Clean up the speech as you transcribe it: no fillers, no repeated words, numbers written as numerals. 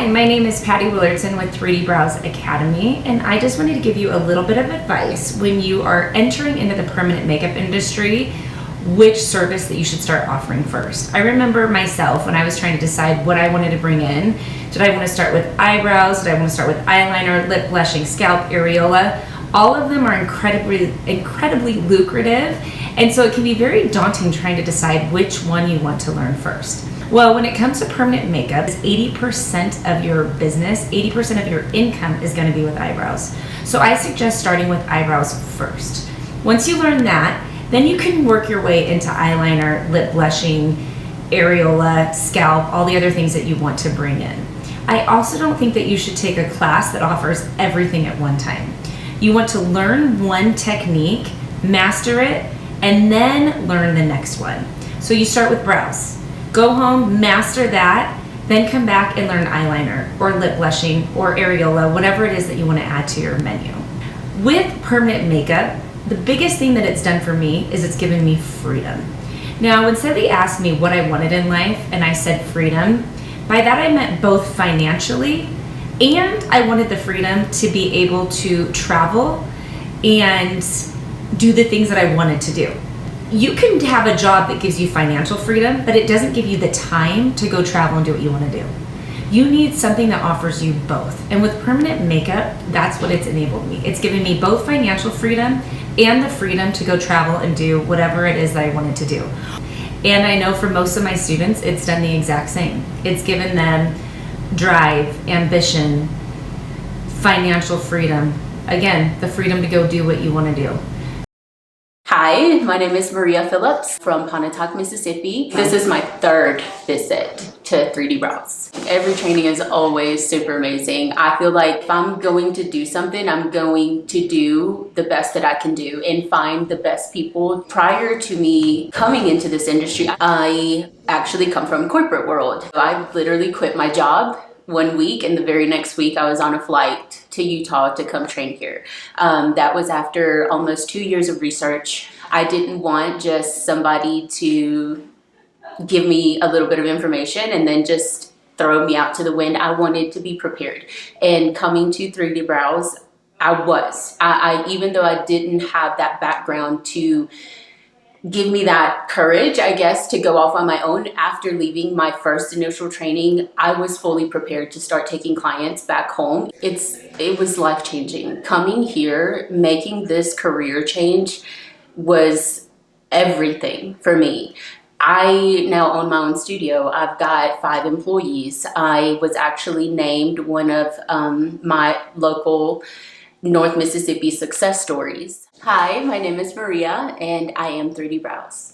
Hi, my name is Patty Willardsen with 3D Brows Academy, and I just wanted to give you a little bit of advice when you are entering into the permanent makeup industry, which service that you should start offering first. I remember myself when I was trying to decide what I wanted to bring in. Did I want to start with eyebrows? Did I want to start with eyeliner, lip blushing, scalp, areola? All of them are incredibly lucrative, and so it can be very daunting trying to decide which one you want to learn first. Well, when it comes to permanent makeup, 80% of your business, 80% of your income is going to be with eyebrows. So I suggest starting with eyebrows first. Once you learn that, then you can work your way into eyeliner, lip blushing, areola, scalp, all the other things that you want to bring in. I also don't think that you should take a class that offers everything at one time. You want to learn one technique, master it, and then learn the next one. So you start with brows. Go home, master that, then come back and learn eyeliner or lip blushing or areola, whatever it is that you want to add to your menu. With permanent makeup, the biggest thing that it's done for me is it's given me freedom. Now, when somebody asked me what I wanted in life and I said freedom, by that I meant both financially and I wanted the freedom to be able to travel and do the things that I wanted to do. You can have a job that gives you financial freedom, but it doesn't give you the time to go travel and do what you want to do. You need something that offers you both. And with permanent makeup, that's what it's enabled me. It's given me both financial freedom and the freedom to go travel and do whatever it is that I wanted to do. And I know for most of my students, it's done the exact same. It's given them drive, ambition, financial freedom. Again, the freedom to go do what you want to do. Hi, my name is Maria Phillips from Pontotoc, Mississippi. This is my third visit to 3D Brows. Every training is always super amazing. I feel like if I'm going to do something, I'm going to do the best that I can do and find the best people. Prior to me coming into this industry, I actually come from corporate world. I literally quit my job 1 week, and the very next week I was on a flight to Utah to come train here. That was after almost 2 years of research. I didn't want just somebody to give me a little bit of information and then just throw me out to the wind. I wanted to be prepared. And coming to 3D Brows, I even though I didn't have that background to give me that courage, I guess, to go off on my own. After leaving my first initial training, I was fully prepared to start taking clients back home. It was life-changing. Coming here, making this career change was everything for me. I now own my own studio. I've got 5 employees. I was actually named one of my local North Mississippi success stories. Hi, my name is Maria, and I am 3D Brows.